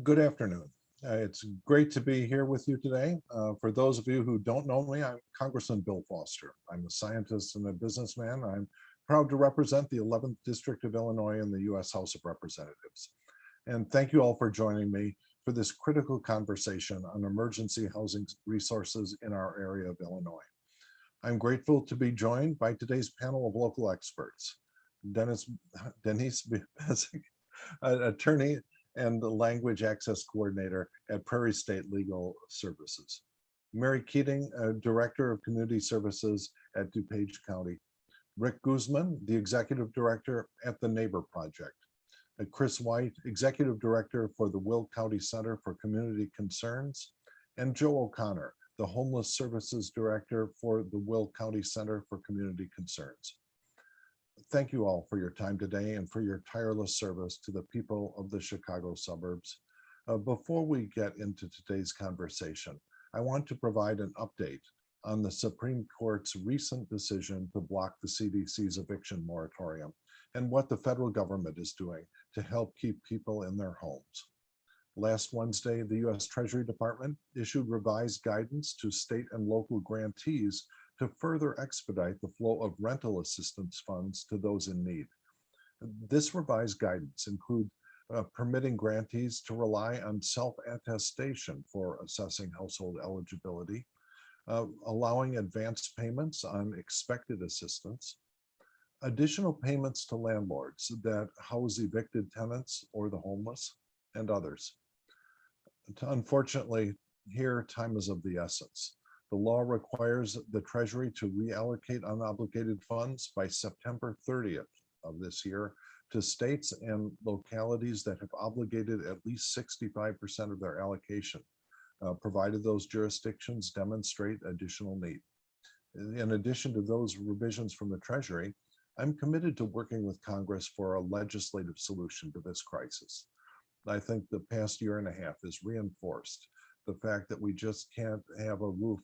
Good afternoon. It's great to be here with you today. For those of you who don't know me, I'm Congressman Bill Foster. I'm a scientist and a businessman. I'm proud to represent the 11th District of Illinois in the U.S. House of Representatives. And thank you all for joining me for this critical conversation on emergency housing resources in our area of Illinois. I'm grateful to be joined by today's panel of local experts. Denise Bezic, attorney and the Language Access Coordinator at Prairie State Legal Services. Mary Keating, Director of Community Services at DuPage County. Rick Guzman, the Executive Director at the Neighbor Project. Chris White, Executive Director for the Will County Center for Community Concerns. And Joe O'Connor, the Homeless Services Director for the Will County Center for Community Concerns. Thank you all for your time today and for your tireless service to the people of the Chicago suburbs. Before we get into today's conversation, I want to provide an update on the Supreme Court's recent decision to block the CDC's eviction moratorium and what the federal government is doing to help keep people in their homes. Last Wednesday, the U.S. Treasury Department issued revised guidance to state and local grantees to further expedite the flow of rental assistance funds to those in need. This revised guidance includes permitting grantees to rely on self-attestation for assessing household eligibility, allowing advance payments on expected assistance, additional payments to landlords that house evicted tenants or the homeless, and others. Unfortunately, here time is of the essence. The law requires the Treasury to reallocate unobligated funds by September 30th of this year to states and localities that have obligated at least 65% of their allocation, provided those jurisdictions demonstrate additional need. In addition to those revisions from the Treasury, I'm committed to working with Congress for a legislative solution to this crisis. I think the past year and a half has reinforced the fact that we just can't have a roof,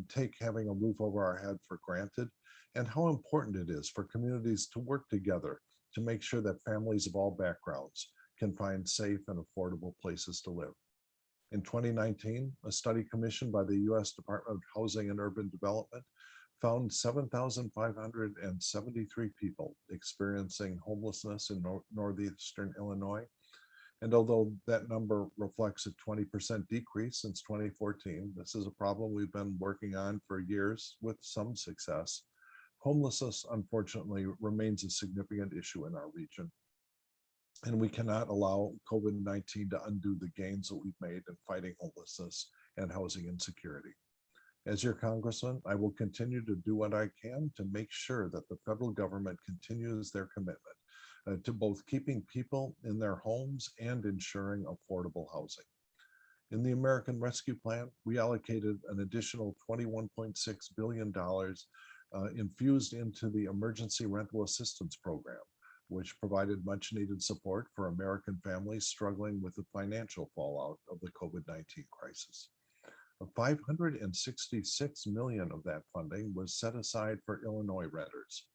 take having a roof over our head for granted, and how important it is for communities to work together to make sure that families of all backgrounds can find safe and affordable places to live. In 2019, a study commissioned by the U.S. Department of Housing and Urban Development found 7,573 people experiencing homelessness in northeastern Illinois. And although that number reflects a 20% decrease since 2014, this is a problem we've been working on for years with some success. Homelessness, unfortunately, remains a significant issue in our region. And we cannot allow COVID-19 to undo the gains that we've made in fighting homelessness and housing insecurity. As your congressman, I will continue to do what I can to make sure that the federal government continues their commitment to both keeping people in their homes and ensuring affordable housing. In the American Rescue Plan, we allocated an additional $21.6 billion infused into the Emergency Rental Assistance Program, which provided much needed support for American families struggling with the financial fallout of the COVID-19 crisis. 566 million of that funding was set aside for Illinois renters.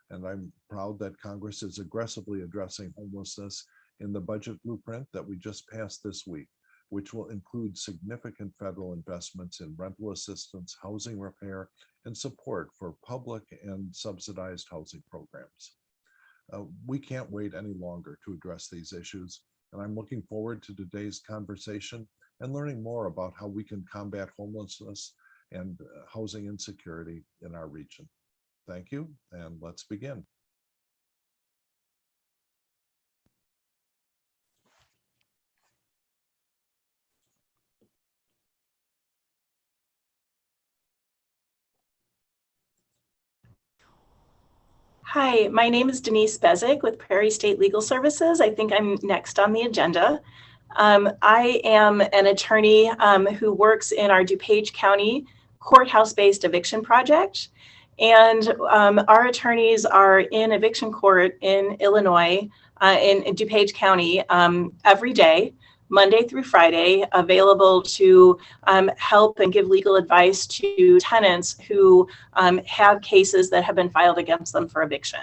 And I'm proud that Congress is aggressively addressing homelessness in the budget blueprint that we just passed this week, which will include significant federal investments in rental assistance, housing repair, and support for public and subsidized housing programs. We can't wait any longer to address these issues, and I'm looking forward to today's conversation and learning more about how we can combat homelessness and housing insecurity in our region. Thank you, and let's begin. Hi, my name is Denise Bezic with Prairie State Legal Services. I think I'm next on the agenda. I am an attorney who works in our DuPage County courthouse-based eviction project. And our attorneys are in eviction court in Illinois, in DuPage County, every day, Monday through Friday, available to help and give legal advice to tenants who have cases that have been filed against them for eviction.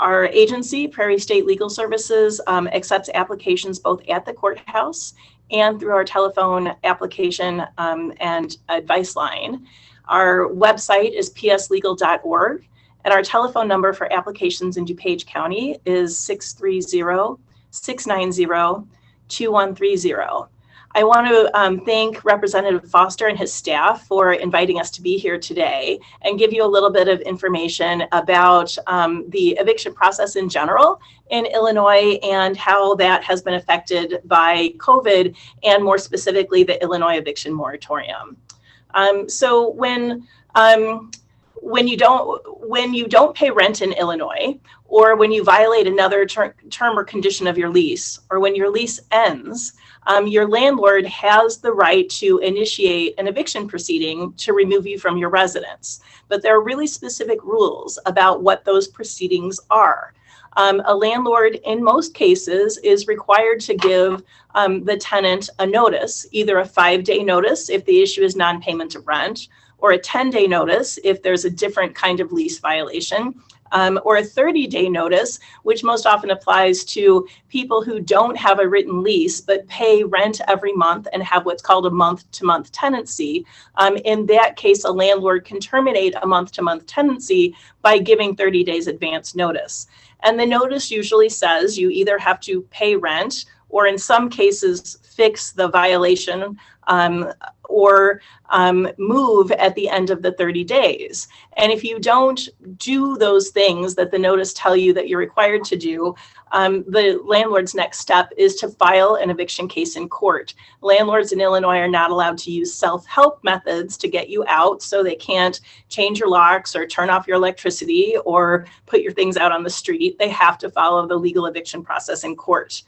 Our agency, Prairie State Legal Services, accepts applications both at the courthouse and through our telephone application and advice line. Our website is pslegal.org, and our telephone number for applications in DuPage County is 630-690-2130. I want to thank Representative Foster and his staff for inviting us to be here today and give you a little bit of information about the eviction process in general in Illinois and how that has been affected by COVID, and more specifically, the Illinois eviction moratorium. So when you don't pay rent in Illinois, or when you violate another term or condition of your lease, or when your lease ends, your landlord has the right to initiate an eviction proceeding to remove you from your residence. But there are really specific rules about what those proceedings are. A landlord, in most cases, is required to give the tenant a notice, either a 5-day notice if the issue is non-payment of rent, or a 10-day notice if there's a different kind of lease violation, or a 30-day notice, which most often applies to people who don't have a written lease but pay rent every month and have what's called a month-to-month tenancy. In that case, a landlord can terminate a month-to-month tenancy by giving 30 days advance notice. And the notice usually says you either have to pay rent, or in some cases fix the violation, or move at the end of the 30 days. And if you don't do those things that the notice tell you that you're required to do, the landlord's next step is to file an eviction case in court. Landlords in Illinois are not allowed to use self-help methods to get you out, so they can't change your locks or turn off your electricity or put your things out on the street. They have to follow the legal eviction process in court.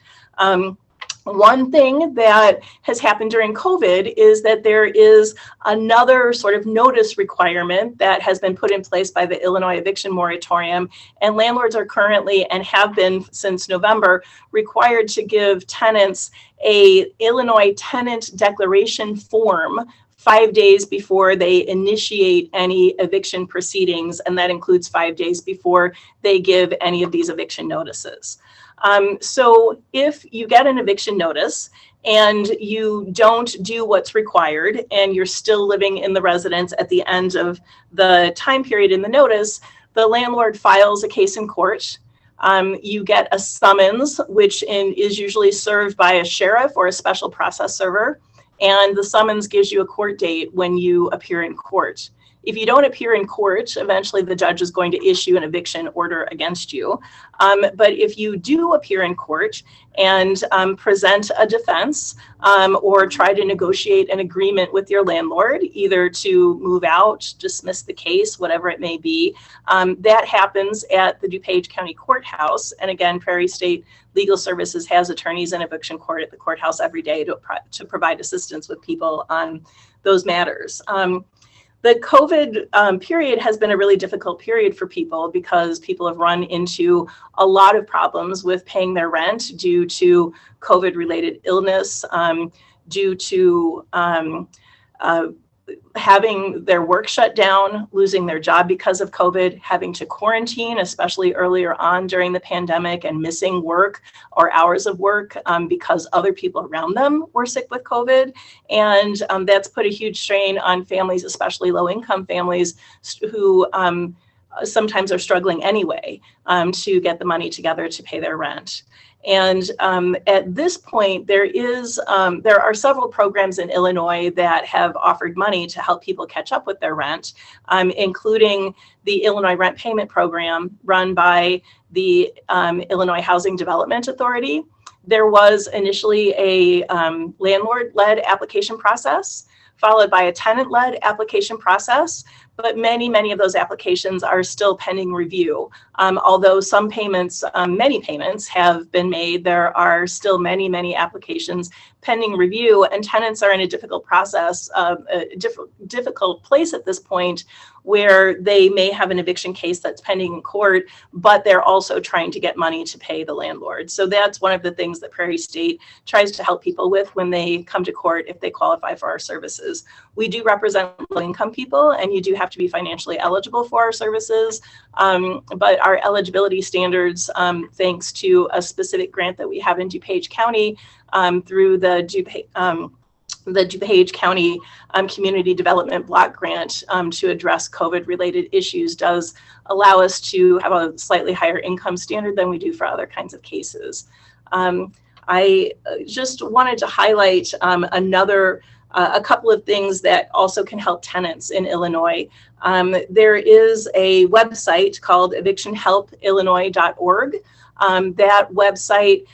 One thing that has happened during COVID is that there is another sort of notice requirement that has been put in place by the Illinois eviction moratorium, and landlords are currently, and have been since November, required to give tenants a Illinois tenant declaration form 5 days before they initiate any eviction proceedings, and that includes 5 days before they give any of these eviction notices. So if you get an eviction notice and you don't do what's required and you're still living in the residence at the end of the time period in the notice, the landlord files a case in court. You get a summons, which is usually served by a sheriff or a special process server, and the summons gives you a court date when you appear in court. If you don't appear in court, eventually the judge is going to issue an eviction order against you. But if you do appear in court and present a defense or try to negotiate an agreement with your landlord, either to move out, dismiss the case, whatever it may be, that happens at the DuPage County Courthouse. And again, Prairie State Legal Services has attorneys in eviction court at the courthouse every day to provide assistance with people on those matters. The COVID period has been a really difficult period for people because people have run into a lot of problems with paying their rent due to COVID-related illness, due to having their work shut down, losing their job because of COVID, having to quarantine, especially earlier on during the pandemic, and missing work or hours of work because other people around them were sick with COVID. And that's put a huge strain on families, especially low-income families who sometimes are struggling anyway to get the money together to pay their rent. And at this point, there are several programs in Illinois that have offered money to help people catch up with their rent, including the Illinois Rent Payment Program run by the Illinois Housing Development Authority. There was initially a landlord-led application process, followed by a tenant-led application process, but many of those applications are still pending review. Although some payments, many payments have been made, there are still many applications pending review, and tenants are in a difficult process, a difficult place at this point, where they may have an eviction case that's pending in court, but they're also trying to get money to pay the landlord. So that's one of the things that Prairie State tries to help people with when they come to court if they qualify for our services. We do represent low-income people, and you do have to be financially eligible for our services, but our eligibility standards, thanks to a specific grant that we have in DuPage County through the DuPage County Community Development Block Grant to address COVID-related issues, does allow us to have a slightly higher income standard than we do for other kinds of cases. I just wanted to highlight a couple of things that also can help tenants in Illinois. There is a website called Evictionhelpillinois.org. That website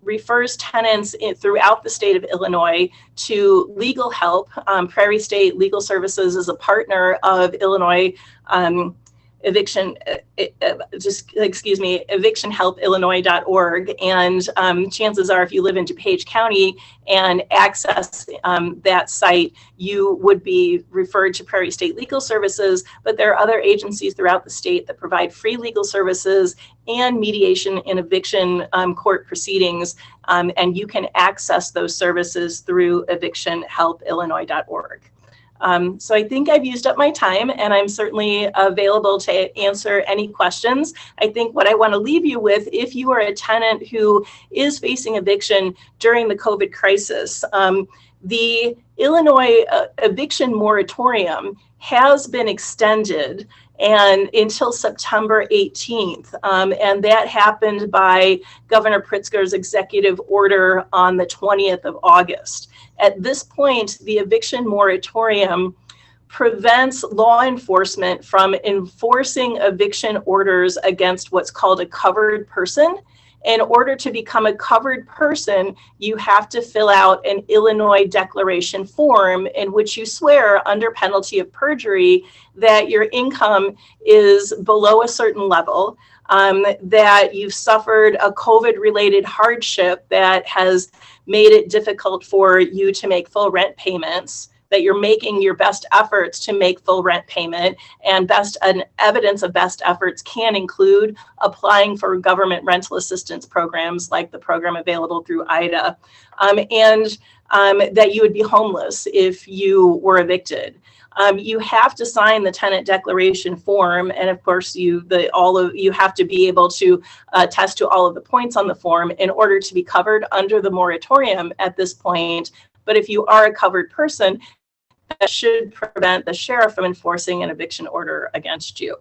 refers tenants throughout the state of Illinois to legal help. Prairie State Legal Services is a partner of Illinois Evictionhelpillinois.org. And chances are, if you live in DuPage County and access that site, you would be referred to Prairie State Legal Services. But there are other agencies throughout the state that provide free legal services and mediation in eviction court proceedings. And you can access those services through evictionhelpillinois.org. So I think I've used up my time, and I'm certainly available to answer any questions. I think what I want to leave you with, if you are a tenant who is facing eviction during the COVID crisis, the Illinois eviction moratorium has been extended and until September 18th. And that happened by Governor Pritzker's executive order on the 20th of August. At this point, the eviction moratorium prevents law enforcement from enforcing eviction orders against what's called a covered person. In order to become a covered person, you have to fill out an Illinois declaration form in which you swear under penalty of perjury that your income is below a certain level, that you've suffered a COVID-related hardship that has made it difficult for you to make full rent payments, that you're making your best efforts to make full rent payment, and evidence of best efforts can include applying for government rental assistance programs like the program available through IDA, and that you would be homeless if you were evicted. You have to sign the tenant declaration form, and of course, you have to be able to attest to all of the points on the form in order to be covered under the moratorium at this point. But if you are a covered person, that should prevent the sheriff from enforcing an eviction order against you.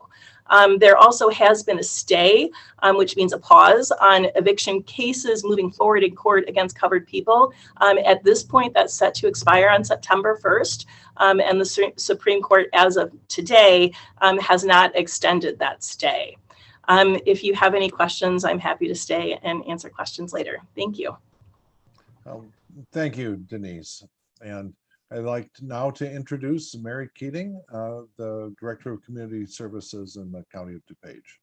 There also has been a stay, which means a pause on eviction cases moving forward in court against covered people. At this point, that's set to expire on September 1st. And the Supreme Court, as of today, has not extended that stay. If you have any questions, I'm happy to stay and answer questions later. Thank you. Thank you, Denise. And I'd like now to introduce Mary Keating, the Director of Community Services in the County of DuPage.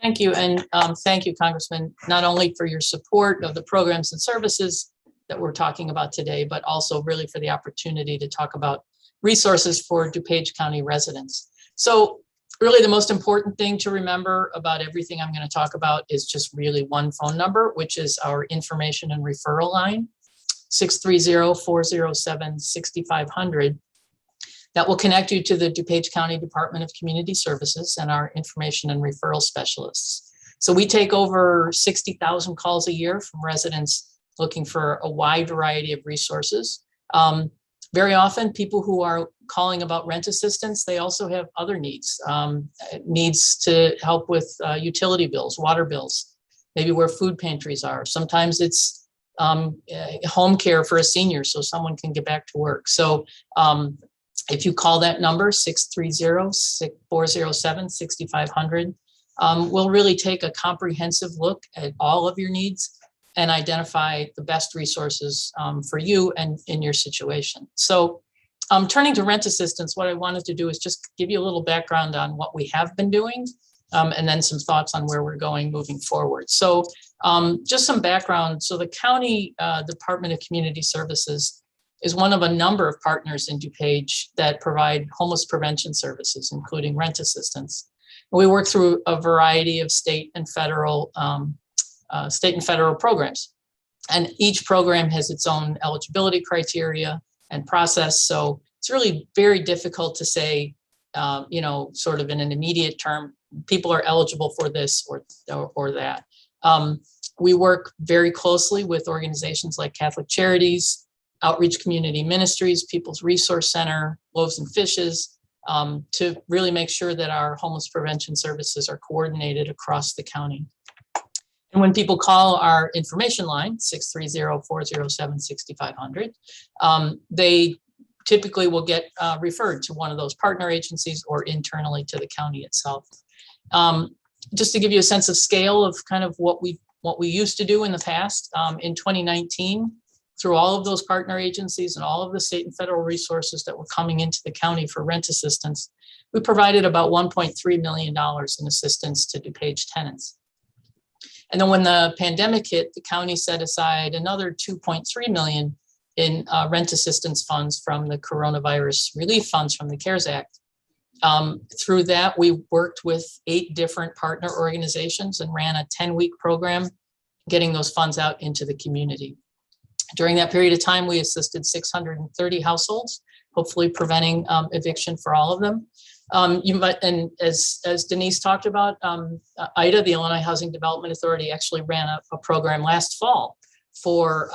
Thank you, and thank you, Congressman, not only for your support of the programs and services that we're talking about today, but also really for the opportunity to talk about resources for DuPage County residents. So really the most important thing to remember about everything I'm going to talk about is just really one phone number, which is our information and referral line, 630-407-6500. That will connect you to the DuPage County Department of Community Services and our information and referral specialists. So we take over 60,000 calls a year from residents looking for a wide variety of resources. Very often people who are calling about rent assistance, they also have other needs, needs to help with utility bills, water bills, maybe where food pantries are. Sometimes it's home care for a senior so someone can get back to work. So if you call that number, 630-407-6500, we'll really take a comprehensive look at all of your needs and identify the best resources for you and in your situation. So turning to rent assistance, what I wanted to do is just give you a little background on what we have been doing and then some thoughts on where we're going moving forward. So just some background. So the County Department of Community Services is one of a number of partners in DuPage that provide homeless prevention services, including rent assistance. And we work through a variety of state and federal programs. And each program has its own eligibility criteria and process. So it's really very difficult to say, sort of in an immediate term, people are eligible for this or that. We work very closely with organizations like Catholic Charities, Outreach Community Ministries, People's Resource Center, Loaves and Fishes, to really make sure that our homeless prevention services are coordinated across the county. And when people call our information line, 630-407-6500, they typically will get referred to one of those partner agencies or internally to the county itself. Just to give you a sense of scale of kind of what we used to do in the past, in 2019, through all of those partner agencies and all of the state and federal resources that were coming into the county for rent assistance, we provided about $1.3 million in assistance to DuPage tenants. And then when the pandemic hit, the county set aside another $2.3 million in rent assistance funds from the coronavirus relief funds from the CARES Act. Through that, we worked with 8 different partner organizations and ran a 10-week program, getting those funds out into the community. During that period of time, we assisted 630 households, hopefully preventing eviction for all of them. And as Denise talked about, IDA, the Illinois Housing Development Authority, actually ran a program last fall for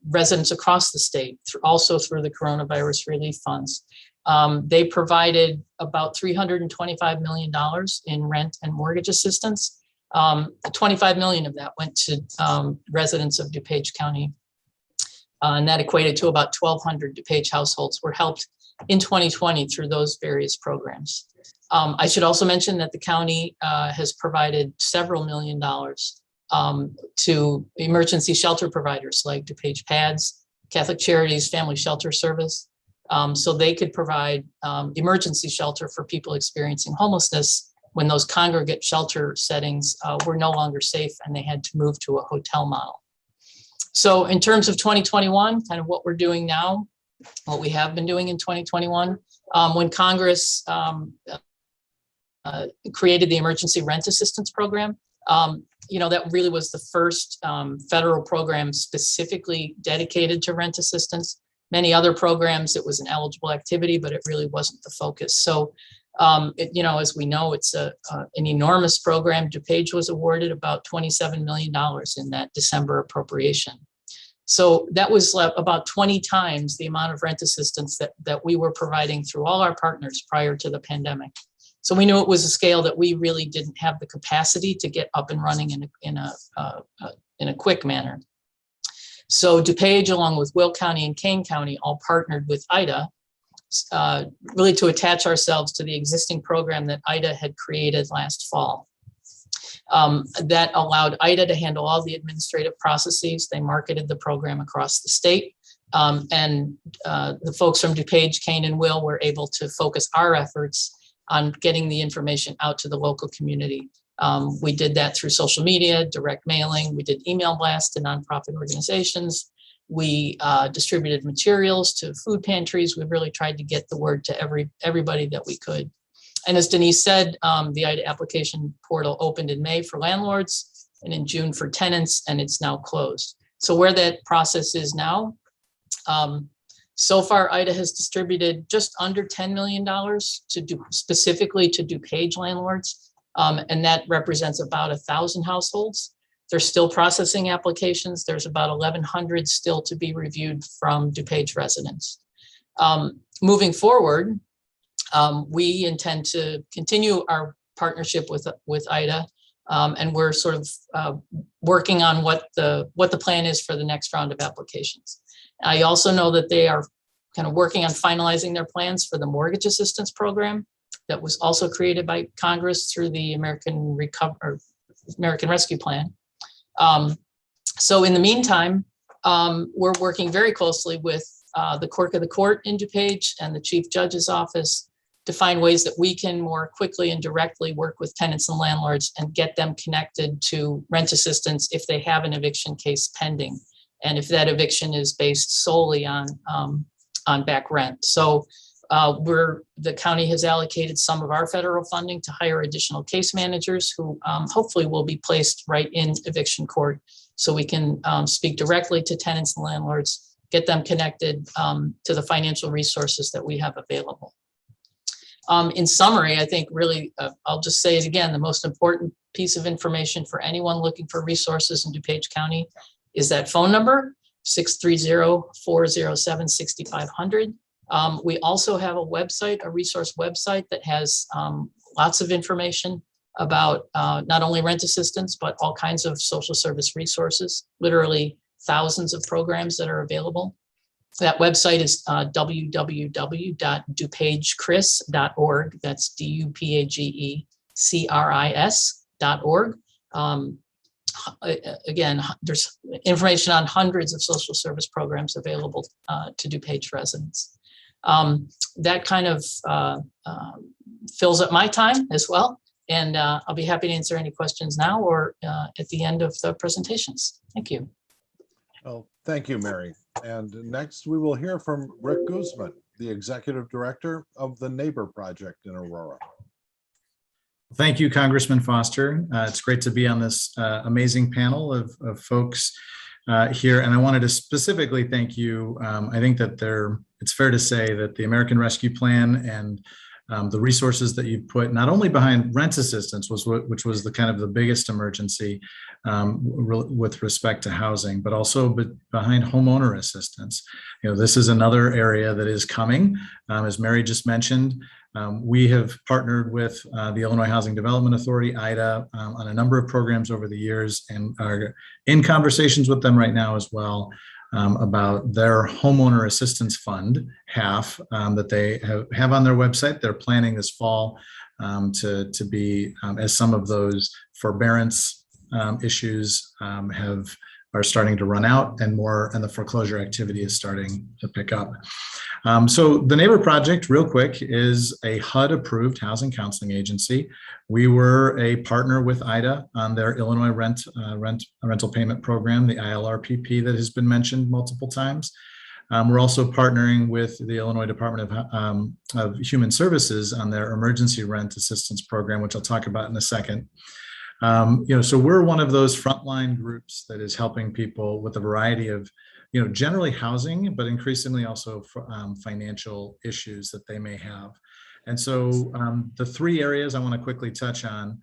residents across the state, also through the coronavirus relief funds. They provided about $325 million in rent and mortgage assistance. 25 million of that went to residents of DuPage County. And that equated to about 1,200 DuPage households were helped in 2020 through those various programs. I should also mention that the county has provided several $1 million to emergency shelter providers like DuPage PADS, Catholic Charities, Family Shelter Service, so they could provide emergency shelter for people experiencing homelessness when those congregate shelter settings were no longer safe and they had to move to a hotel model. So in terms of 2021, kind of what we're doing now, what we have been doing in 2021, when Congress created the Emergency Rent Assistance Program, that really was the first federal program specifically dedicated to rent assistance. Many other programs, it was an eligible activity, but it really wasn't the focus. So, as we know, it's an enormous program. DuPage was awarded about $27 million in that December appropriation. So that was about 20 times the amount of rent assistance that we were providing through all our partners prior to the pandemic. So we knew it was a scale that we really didn't have the capacity to get up and running in a quick manner. So DuPage, along with Will County and Kane County, all partnered with IDA, really to attach ourselves to the existing program that IDA had created last fall. That allowed IDA to handle all the administrative processes. They marketed the program across the state. And the folks from DuPage, Kane, and Will were able to focus our efforts on getting the information out to the local community. We did that through social media, direct mailing. We did email blasts to nonprofit organizations. We distributed materials to food pantries. We really tried to get the word to everybody that we could. And as Denise said, the IDA application portal opened in May for landlords and in June for tenants, and it's now closed. So where that process is now, so far IDA has distributed just under $10 million specifically to DuPage landlords, and that represents about 1,000 households. They're still processing applications. There's about 1,100 still to be reviewed from DuPage residents. Moving forward, we intend to continue our partnership with IDA, and we're sort of working on what the plan is for the next round of applications. I also know that they are kind of working on finalizing their plans for the mortgage assistance program that was also created by Congress through the American Rescue Plan. So in the meantime, we're working very closely with the clerk of the court in DuPage and the chief judge's office to find ways that we can more quickly and directly work with tenants and landlords and get them connected to rent assistance if they have an eviction case pending, and if that eviction is based solely on back rent. So the county has allocated some of our federal funding to hire additional case managers who hopefully will be placed right in eviction court, so we can speak directly to tenants and landlords get them connected to the financial resources that we have available. In summary, I think really, I'll just say it again, the most important piece of information for anyone looking for resources in DuPage County is that phone number, 630-407-6500. We also have a website, a resource website that has lots of information about not only rent assistance, but all kinds of social service resources, literally thousands of programs that are available. That website is www.dupagecris.org. That's DUPAGECRIS.org. Again, there's information on hundreds of social service programs available to DuPage residents. That kind of fills up my time as well. And I'll be happy to answer any questions now or at the end of the presentations. Thank you. Well, thank you, Mary. And next we will hear from Rick Guzman, the Executive Director of the Neighbor Project in Aurora. Thank you, Congressman Foster. It's great to be on this amazing panel of folks here. And I wanted to specifically thank you. I think that it's fair to say that the American Rescue Plan and the resources that you've put not only behind rent assistance, which was the kind of the biggest emergency with respect to housing, but also behind homeowner assistance. This is another area that is coming. As Mary just mentioned, we have partnered with the Illinois Housing Development Authority, IDA, on a number of programs over the years and are in conversations with them right now as well about their homeowner assistance fund, half that they have on their website. They're planning this fall to be, as some of those forbearance issues are starting to run out and the foreclosure activity is starting to pick up. So the Neighbor Project, real quick, is a HUD-approved housing counseling agency. We were a partner with IDA on their Illinois rental payment program, the ILRPP that has been mentioned multiple times. We're also partnering with the Illinois Department of Human Services on their emergency rent assistance program, which I'll talk about in a second. So we're one of those frontline groups that is helping people with a variety of, generally housing, but increasingly also financial issues that they may have. And so the three areas I want to quickly touch on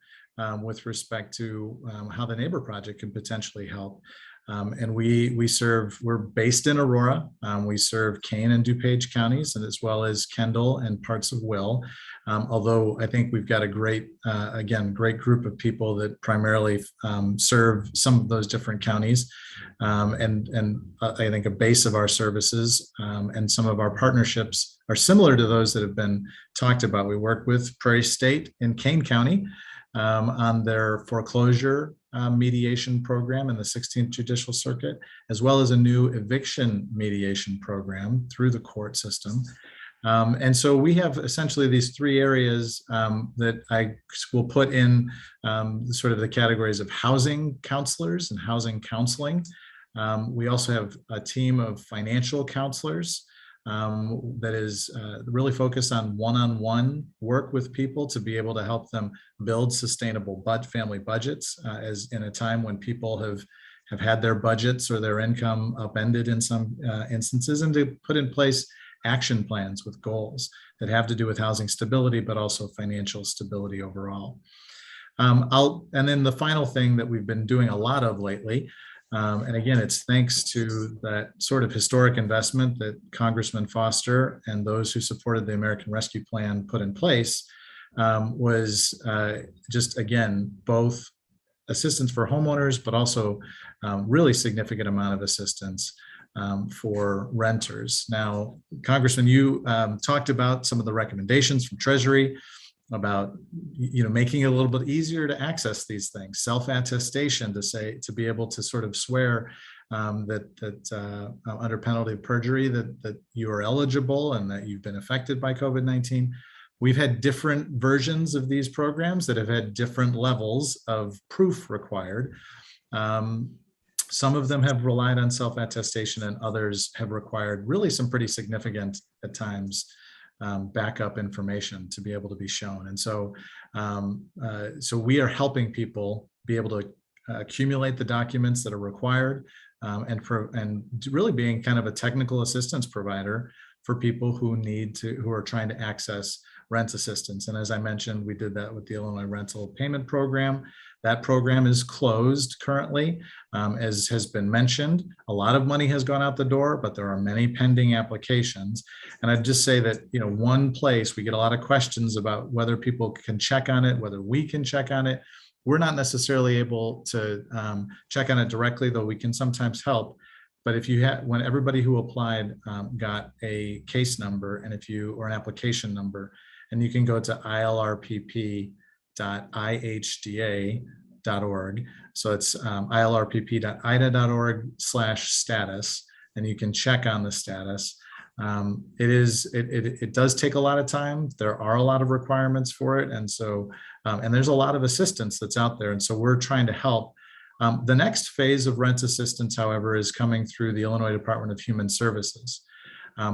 with respect to how the Neighbor Project can potentially help. And we're based in Aurora. We serve Kane and DuPage counties, and as well as Kendall and parts of Will. Although I think we've got a great group of people that primarily serve some of those different counties. And I think a base of our services and some of our partnerships are similar to those that have been talked about. We work with Prairie State in Kane County on their foreclosure mediation program in the 16th Judicial Circuit, as well as a new eviction mediation program through the court system. And so we have essentially these three areas that I will put in sort of the categories of housing counselors and housing counseling. We also have a team of financial counselors that is really focused on one-on-one work with people to be able to help them build sustainable family budgets as in a time when people have had their budgets or their income upended in some instances, and to put in place action plans with goals that have to do with housing stability, but also financial stability overall. And then the final thing that we've been doing a lot of lately, and again, it's thanks to that sort of historic investment that Congressman Foster and those who supported the American Rescue Plan put in place, was just, again, both assistance for homeowners, but also really significant amount of assistance for renters. Now, Congressman, you talked about some of the recommendations from Treasury about making it a little bit easier to access these things, self-attestation to be able to sort of swear that under penalty of perjury that you are eligible and that you've been affected by COVID-19. We've had different versions of these programs that have had different levels of proof required. Some of them have relied on self-attestation and others have required really some pretty significant, at times, backup information to be able to be shown. And so, so we are helping people be able to accumulate the documents that are required and really being kind of a technical assistance provider for people who are trying to access rent assistance. And as I mentioned, we did that with the Illinois Rental Payment Program. That program is closed currently. As has been mentioned, a lot of money has gone out the door, but there are many pending applications. And I'd just say that, one place we get a lot of questions about whether people can check on it, whether we can check on it. We're not necessarily able to check on it directly, though we can sometimes help. But if you when everybody who applied got a case number or an application number, and you can go to ilrpp.ihda.org. So it's ilrpp.ida.org/status, and you can check on the status. It does take a lot of time. There are a lot of requirements for it. And so, and there's a lot of assistance that's out there. And so we're trying to help. The next phase of rent assistance, however, is coming through the Illinois Department of Human Services.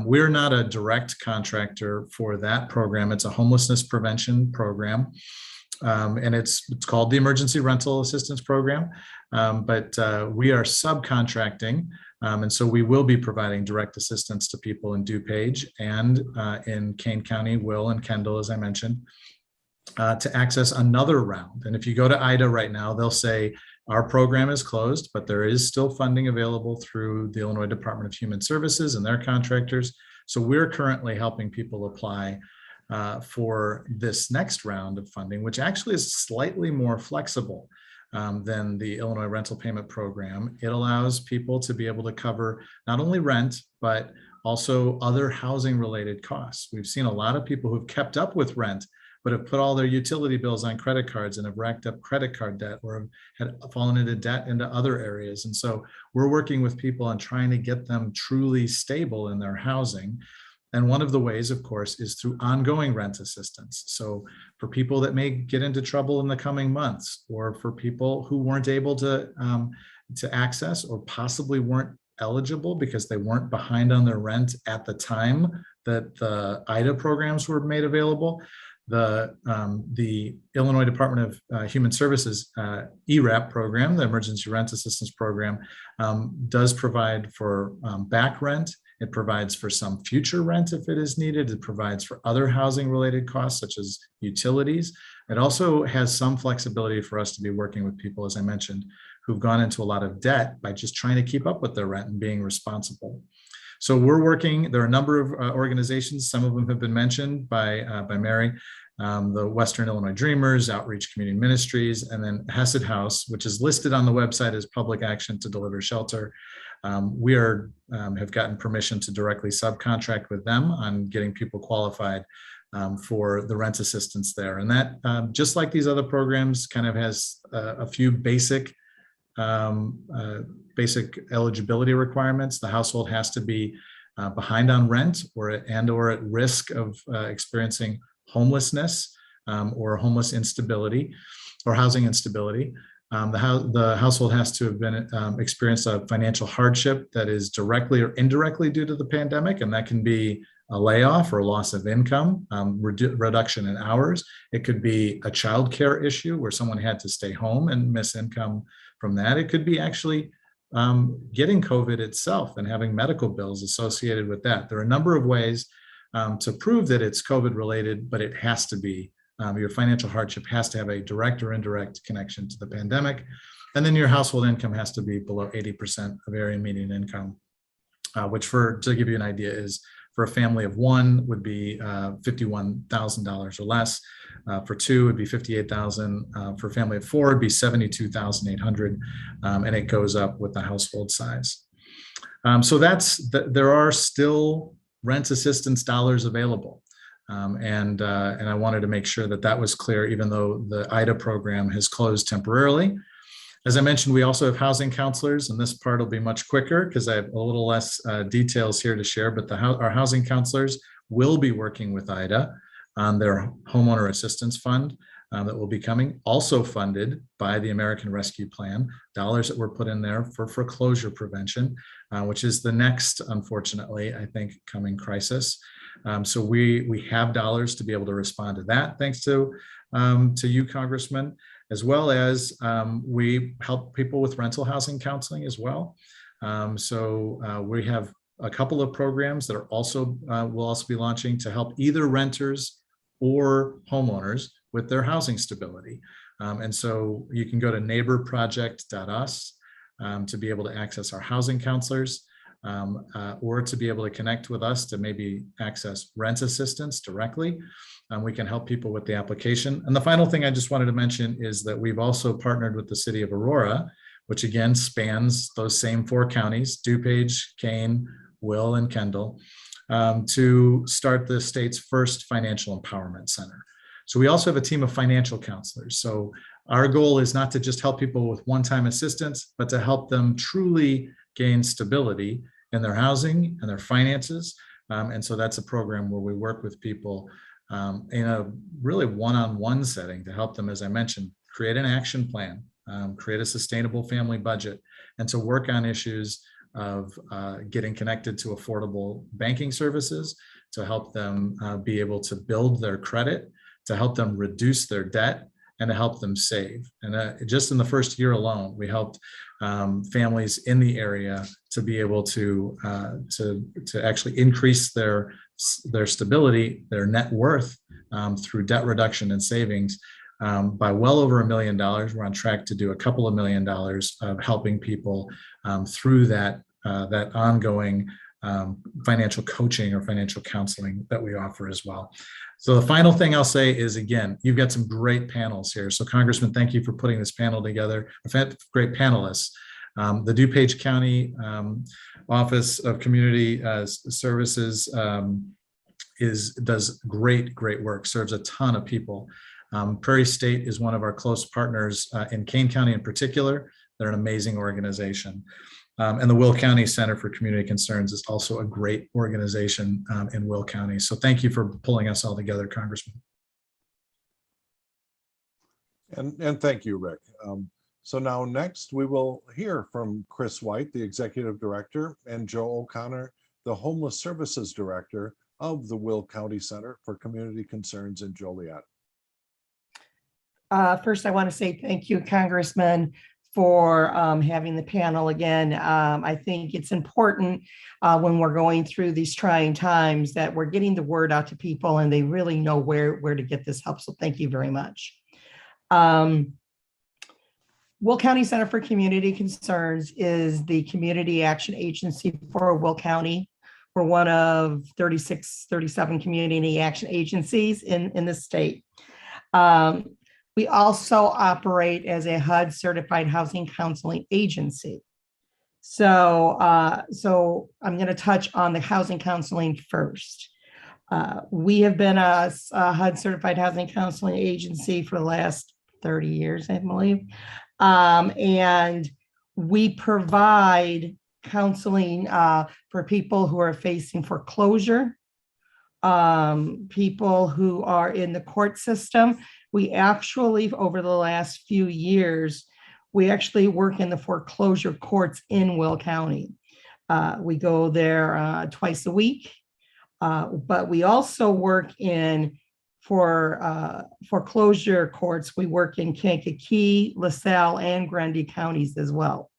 We're not a direct contractor for that program. It's a homelessness prevention program. And it's called the Emergency Rental Assistance Program. But we are subcontracting. And so we will be providing direct assistance to people in DuPage and in Kane County, Will and Kendall, as I mentioned, to access another round. And if you go to IDA right now, they'll say our program is closed, but there is still funding available through the Illinois Department of Human Services and their contractors. So we're currently helping people apply for this next round of funding, which actually is slightly more flexible than the Illinois Rental Payment Program. It allows people to be able to cover not only rent, but also other housing related costs. We've seen a lot of people who've kept up with rent, but have put all their utility bills on credit cards and have racked up credit card debt or have fallen into debt into other areas. And so we're working with people on trying to get them truly stable in their housing. And one of the ways, of course, is through ongoing rent assistance. So for people that may get into trouble in the coming months, or for people who weren't able to access or possibly weren't eligible because they weren't behind on their rent at the time that the IDA programs were made available, the Illinois Department of Human Services ERAP program, the Emergency Rent Assistance Program, does provide for back rent. It provides for some future rent if it is needed. It provides for other housing related costs such as utilities. It also has some flexibility for us to be working with people, as I mentioned, who've gone into a lot of debt by just trying to keep up with their rent and being responsible. So we're working, there are a number of organizations, some of them have been mentioned by Mary, the Western Illinois Dreamers, Outreach Community Ministries, and then Hesed House, which is listed on the website as Public Action to Deliver Shelter. We have gotten permission to directly subcontract with them on getting people qualified for the rent assistance there. And that, just like these other programs, kind of has a few basic eligibility requirements. The household has to be behind on rent or at risk of experiencing homelessness or homeless instability or housing instability. The household has to have been experienced a financial hardship that is directly or indirectly due to the pandemic, and that can be a layoff or loss of income, reduction in hours. It could be a childcare issue where someone had to stay home and miss income from that. It could be actually getting COVID itself and having medical bills associated with that. There are a number of ways to prove that it's COVID related, but it has to be, your financial hardship has to have a direct or indirect connection to the pandemic. And then your household income has to be below 80% of area median income, which to give you an idea is for a family of one would be $51,000 or less. For two would be $58,000. For a family of four, it'd be $72,800, and it goes up with the household size. So there are still rent assistance dollars available. And I wanted to make sure that was clear, even though the IDA program has closed temporarily. As I mentioned, we also have housing counselors, and this part will be much quicker because I have a little less details here to share, but our housing counselors will be working with IDA on their homeowner assistance fund that will be coming, also funded by the American Rescue Plan, dollars that were put in there for foreclosure prevention, which is the next, unfortunately, I think, coming crisis. So we have dollars to be able to respond to that, thanks to you, Congressman, as well as we help people with rental housing counseling as well. We have a couple of programs that are also will also be launching to help either renters or homeowners with their housing stability. And so you can go to neighborproject.us to be able to access our housing counselors, or to be able to connect with us to maybe access rent assistance directly. We can help people with the application. And the final thing I just wanted to mention is that we've also partnered with the city of Aurora, which again spans those same 4 counties, DuPage, Kane, Will, and Kendall, to start the state's first financial empowerment center. So we also have a team of financial counselors. So our goal is not to just help people with one-time assistance, but to help them truly gain stability in their housing and their finances. And so that's a program where we work with people in a really one-on-one setting to help them, as I mentioned, create an action plan, create a sustainable family budget, and to work on issues of getting connected to affordable banking services, to help them be able to build their credit, to help them reduce their debt, and to help them save. And just in the first year alone, we helped families in the area to be able to actually increase their stability, their net worth through debt reduction and savings by well over $1 million. We're on track to do a couple of $1 million of helping people through that ongoing financial coaching or financial counseling that we offer as well. So the final thing I'll say is, again, you've got some great panels here. So Congressman, thank you for putting this panel together. I've had great panelists. The DuPage County Office of Community Services does great work, serves a ton of people. Prairie State is one of our close partners in Kane County in particular. They're an amazing organization. And the Will County Center for Community Concerns is also a great organization in Will County. So thank you for pulling us all together, Congressman. And thank you, Rick. So now next we will hear from Chris White, the Executive Director, and Joe O'Connor, the Homeless Services Director of the Will County Center for Community Concerns in Joliet. First, I want to say thank you, Congressman, for having the panel again. I think it's important when we're going through these trying times that we're getting the word out to people and they really know where to get this help. So thank you very much. Will County Center for Community Concerns is the community action agency for Will County. We're one of 37 community action agencies in the state. We also operate as a HUD certified housing counseling agency. So I'm going to touch on the housing counseling first. We have been a HUD certified housing counseling agency for the last 30 years, I believe. And we provide counseling for people who are facing foreclosure, people who are in the court system. We actually, over the last few years, we actually work in the foreclosure courts in Will County. We go there twice a week, but we also work in foreclosure courts. We work in Kankakee, LaSalle, and Grundy counties as well.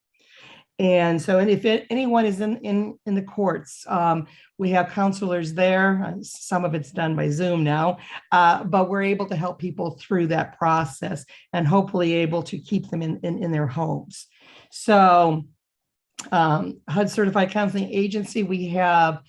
And so, and if anyone is in the courts, we have counselors there. Some of it's done by Zoom now, but we're able to help people through that process and hopefully able to keep them in their homes. So HUD Certified Counseling Agency, we have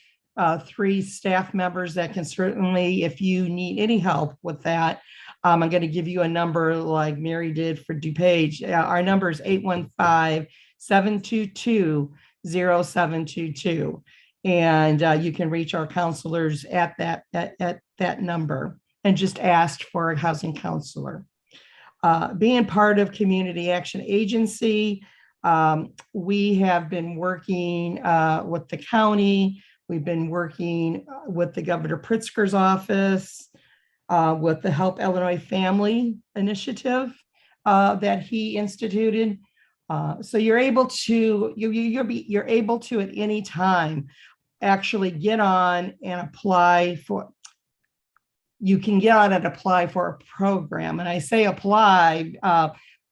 3 staff members that can certainly, if you need any help with that, I'm going to give you a number like Mary did for DuPage. Our number is 815-722-0722. And you can reach our counselors at that number and just ask for a housing counselor. Being part of Community Action Agency, we have been working with the county. We've been working with the Governor Pritzker's office, with the Help Illinois Family Initiative that he instituted. So you're able to you're able to at any time actually get on and apply for. You can get on and apply for a program, and I say apply.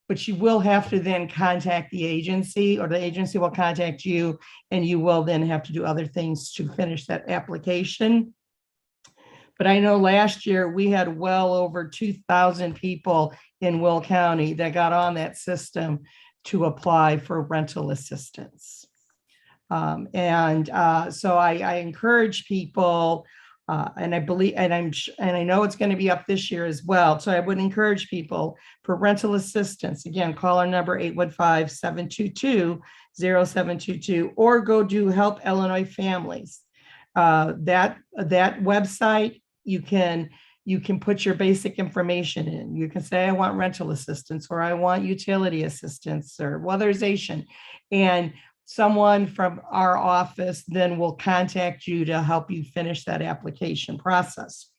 but you will have to then contact the agency, or the agency will contact you, and you will then have to do other things to finish that application. But I know last year we had well over 2,000 people in Will County that got on that system to apply for rental assistance. So I encourage people, and I believe, and I know it's going to be up this year as well. So I would encourage people for rental assistance. Again, call our number 815-722-0722, or go to Help Illinois Families. That website, you can put your basic information in. You can say, I want rental assistance, or I want utility assistance, or weatherization, and someone from our office then will contact you to help you finish that application process.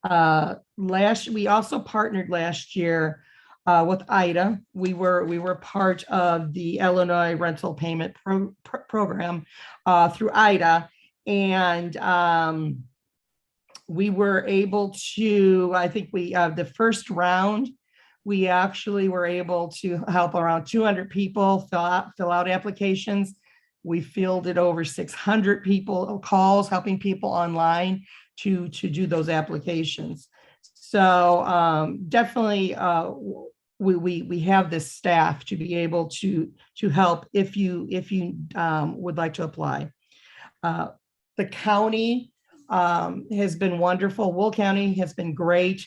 We also partnered last year with IDA. We were part of the Illinois Rental Payment Program through IDA, and we were able to, I think the first round, we actually were able to help around 200 people fill out applications. We fielded over 600 calls, helping people online to do those applications. So definitely we have this staff to be able to help if you would like to apply. The county has been wonderful. Will County has been great.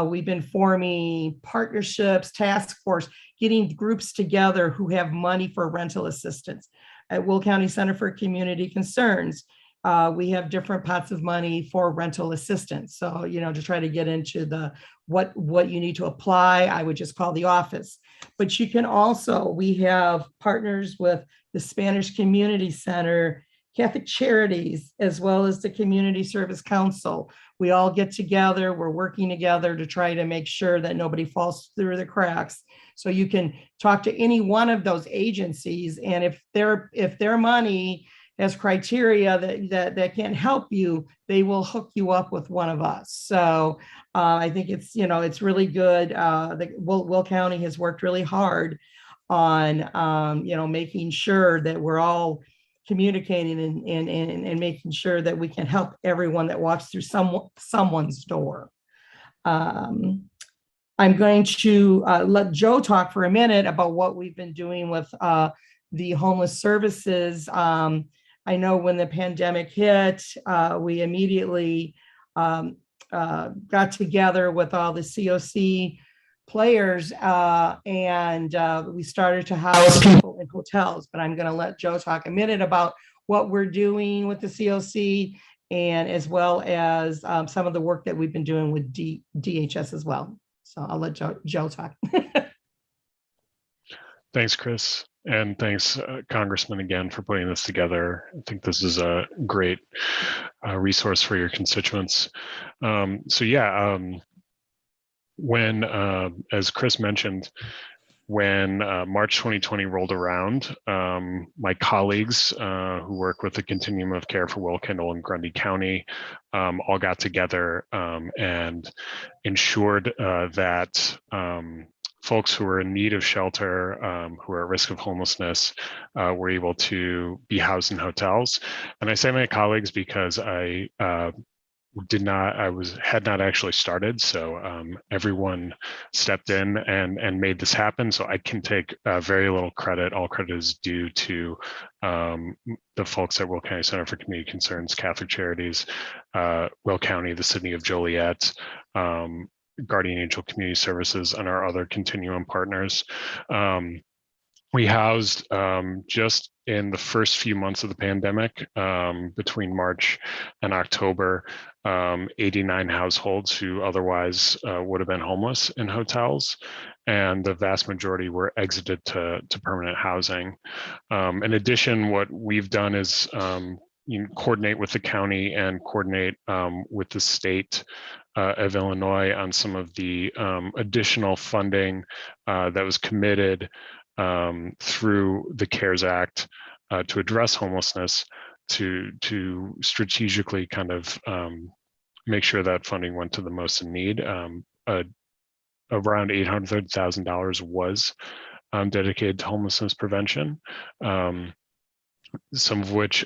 We've been forming partnerships, task force, getting groups together who have money for rental assistance. At Will County Center for Community Concerns, we have different pots of money for rental assistance. So, to try to get into what you need to apply, I would just call the office. But you can also, we have partners with the Spanish Community Center, Catholic Charities, as well as the Community Service Council. We all get together, we're working together to try to make sure that nobody falls through the cracks. So you can talk to any one of those agencies, and if their money has criteria that can't help you, they will hook you up with one of us. So I think it's really good. Will County has worked really hard on making sure that we're all communicating and making sure that we can help everyone that walks through someone's door. I'm going to let Joe talk for a minute about what we've been doing with the homeless services. I know when the pandemic hit, we immediately got together with all the COC players, and we started to house people in hotels. But I'm going to let Joe talk a minute about what we're doing with the COC, and as well as some of the work that we've been doing with DHS as well. So I'll let Joe talk. Thanks, Chris. And thanks, Congressman, again, for putting this together. I think this is a great resource for your constituents. When, as Chris mentioned, when March 2020 rolled around, my colleagues who work with the Continuum of Care for Will, Kendall, and Grundy County all got together and ensured that folks who were in need of shelter, who are at risk of homelessness, were able to be housed in hotels. And I say my colleagues because I had not actually started. So everyone stepped in and made this happen. So I can take very little credit. All credit is due to the folks at Will County Center for Community Concerns, Catholic Charities, Will County, the City of Joliet, Guardian Angel Community Services, and our other Continuum partners. We housed just in the first few months of the pandemic, between March and October, 89 households who otherwise would have been homeless in hotels, and the vast majority were exited to permanent housing. In addition, what we've done is coordinate with the county and coordinate with the state of Illinois on some of the additional funding that was committed through the CARES Act to address homelessness, to strategically kind of make sure that funding went to the most in need. around $800,000 was dedicated to homelessness prevention, some of which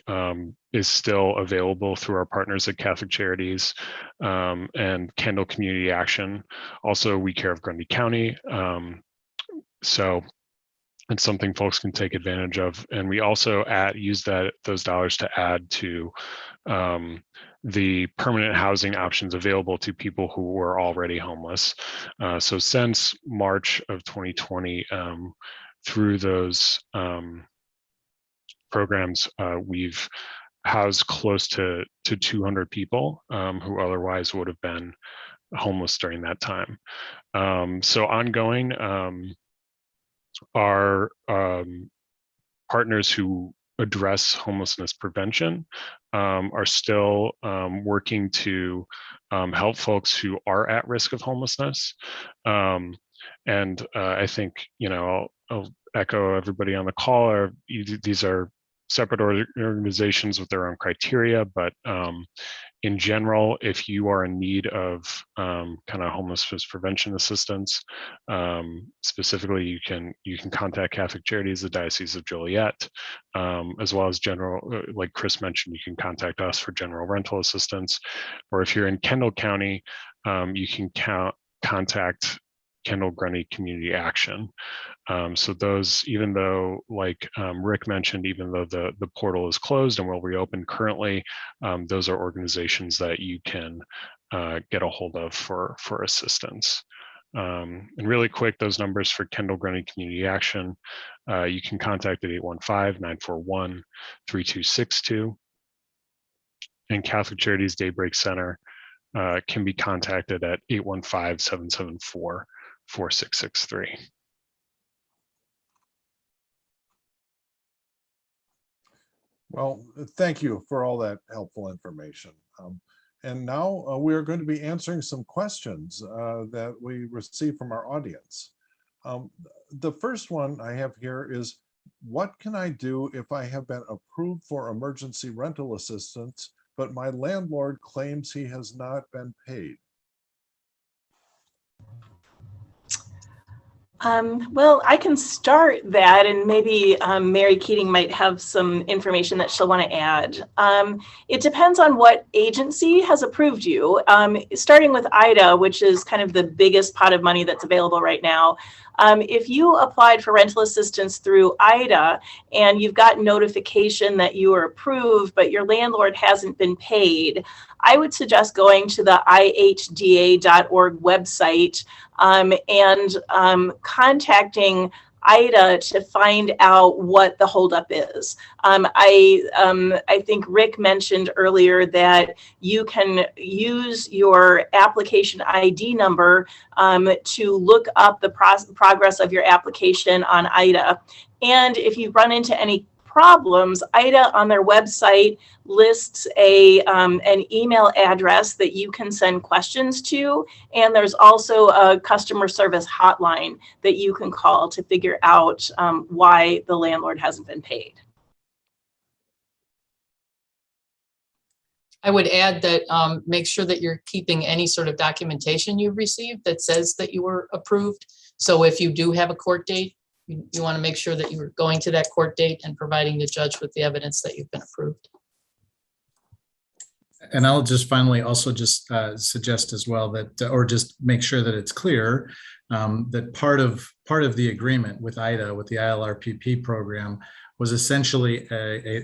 is still available through our partners at Catholic Charities and Kendall Community Action. Also, We Care of Grundy County. So it's something folks can take advantage of. And we also use those dollars to add to the permanent housing options available to people who were already homeless. So since March of 2020, through those programs, we've housed close to 200 people who otherwise would have been homeless during that time. So ongoing, our partners who address homelessness prevention are still working to help folks who are at risk of homelessness. And I think, I'll echo everybody on the call. These are separate organizations with their own criteria, but in general, if you are in need of kind of homelessness prevention assistance, specifically, you can contact Catholic Charities, the Diocese of Joliet, as well as general, like Chris mentioned, you can contact us for general rental assistance. Or if you're in Kendall County, you can contact Kendall Grundy Community Action. So those, even though, like Rick mentioned, even though the portal is closed and will reopen currently, those are organizations that you can get a hold of for assistance. And really quick, those numbers for Kendall Grundy Community Action, you can contact at 815-941-3262. And Catholic Charities Daybreak Center can be contacted at 815-774-4663. Well, thank you for all that helpful information. And now we are going to be answering some questions that we received from our audience. The first one I have here is, what can I do if I have been approved for emergency rental assistance, but my landlord claims he has not been paid? Well, I can start that, and maybe Mary Keating might have some information that she'll want to add. It depends on what agency has approved you. Starting with IDA, which is kind of the biggest pot of money that's available right now. If you applied for rental assistance through IDA and you've got notification that you are approved, but your landlord hasn't been paid, I would suggest going to the ihda.org website and contacting IDA to find out what the holdup is. I think Rick mentioned earlier that you can use your application ID number to look up the progress of your application on IDA. And if you run into any problems, IDA on their website lists an email address that you can send questions to, and there's also a customer service hotline that you can call to figure out why the landlord hasn't been paid. I would add that make sure that you're keeping any sort of documentation you've received that says that you were approved. So if you do have a court date, you want to make sure that you're going to that court date and providing the judge with the evidence that you've been approved. And I'll just finally also just suggest as well that, or just make sure that it's clear that part of the agreement with IDA, with the ILRPP program, was essentially a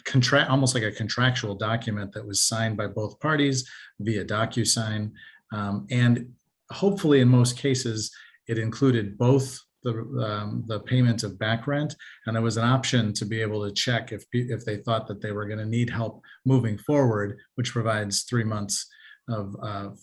contract, almost like a contractual document that was signed by both parties via DocuSign, and hopefully in most cases it included both the payment of back rent, and there was an option to be able to check if they thought that they were going to need help moving forward, which provides 3 months of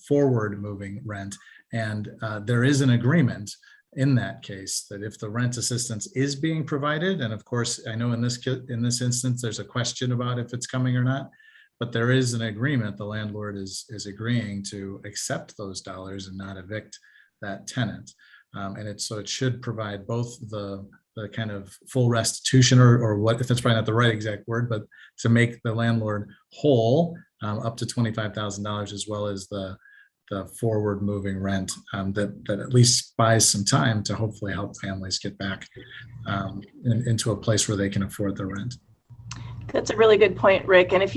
forward moving rent. And there is an agreement in that case that if the rent assistance is being provided, and of course I know in this instance there's a question about if it's coming or not, but there is an agreement. The landlord is agreeing to accept those dollars and not evict that tenant. And it should provide both the kind of full restitution, or what, if that's probably not the right exact word, but to make the landlord whole up to $25,000, as well as the the forward moving rent that at least buys some time to hopefully help families get back into a place where they can afford the rent. That's a really good point, Rick. And if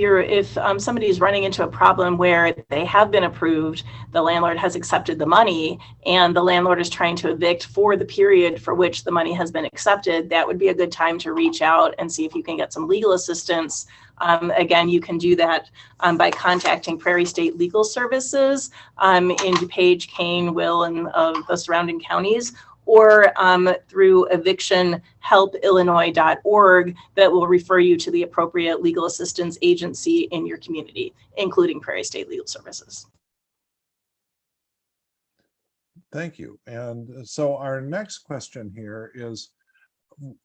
somebody is running into a problem where they have been approved, the landlord has accepted the money, and the landlord is trying to evict for the period for which the money has been accepted, that would be a good time to reach out and see if you can get some legal assistance. Again, you can do that by contacting Prairie State Legal Services in DuPage, Kane, Will, and the surrounding counties, or through evictionhelpillinois.org that will refer you to the appropriate legal assistance agency in your community, including Prairie State Legal Services. Thank you. And so our next question here is,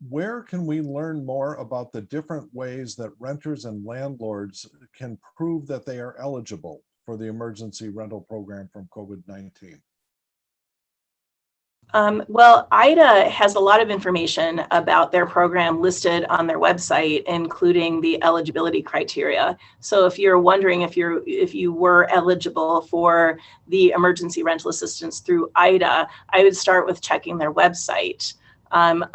where can we learn more about the different ways that renters and landlords can prove that they are eligible for the emergency rental program from COVID-19? Well, IDA has a lot of information about their program listed on their website, including the eligibility criteria. So if you're wondering if you were eligible for the emergency rental assistance through IDA, I would start with checking their website. But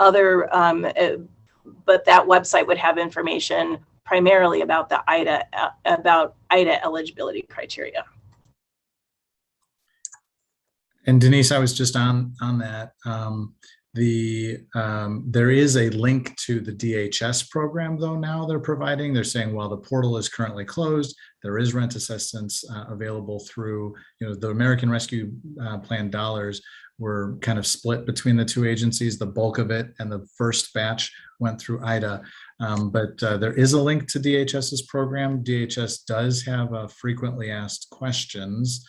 that website would have information primarily about the IDA eligibility criteria. And Denise, I was just on that. There is a link to the DHS program, though, now they're providing. They're saying, while the portal is currently closed, there is rent assistance available through, the American Rescue Plan dollars were kind of split between the two agencies. The bulk of it and the first batch went through IDA. But there is a link to DHS's program. DHS does have a frequently asked questions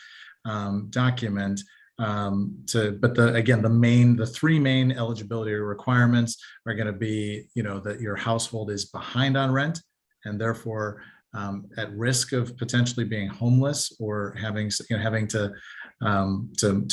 document. The three main eligibility requirements are going to be, that your household is behind on rent and therefore at risk of potentially being homeless or having to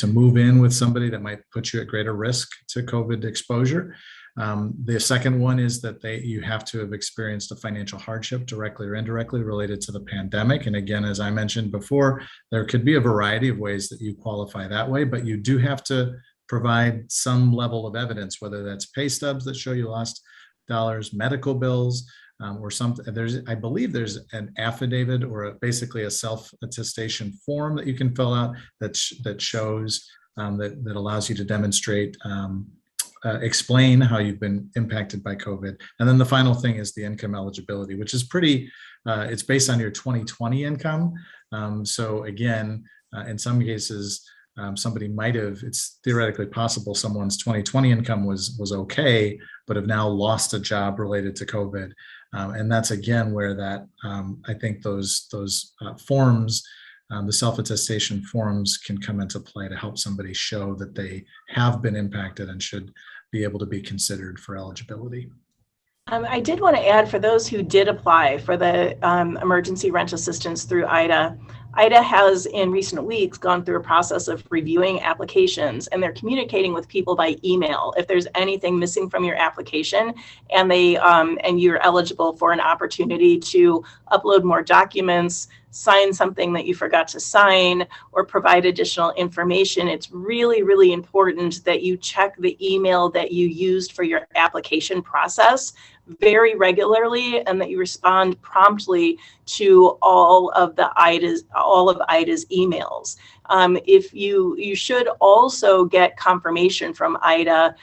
move in with somebody that might put you at greater risk to COVID exposure. The second one is that you have to have experienced a financial hardship directly or indirectly related to the pandemic. And again, as I mentioned before, there could be a variety of ways that you qualify that way, but you do have to provide some level of evidence, whether that's pay stubs that show you lost dollars, medical bills, or something. I believe there's an affidavit or basically a self-attestation form that you can fill out that shows that allows you to demonstrate explain how you've been impacted by COVID. And then the final thing is the income eligibility, which is it's based on your 2020 income. So again, in some cases, somebody it's theoretically possible someone's 2020 income was okay, but have now lost a job related to COVID. And that's again where that I think those forms, the self-attestation forms can come into play to help somebody show that they have been impacted and should be able to be considered for eligibility. I did want to add, for those who did apply for the emergency rent assistance through IDA, IDA has in recent weeks gone through a process of reviewing applications, and they're communicating with people by email if there's anything missing from your application, and you're eligible for an opportunity to upload more documents, sign something that you forgot to sign, or provide additional information. It's really, really important that you check the email that you used for your application process very regularly, and that you respond promptly to all of IDA's emails. If you should also get confirmation from IDA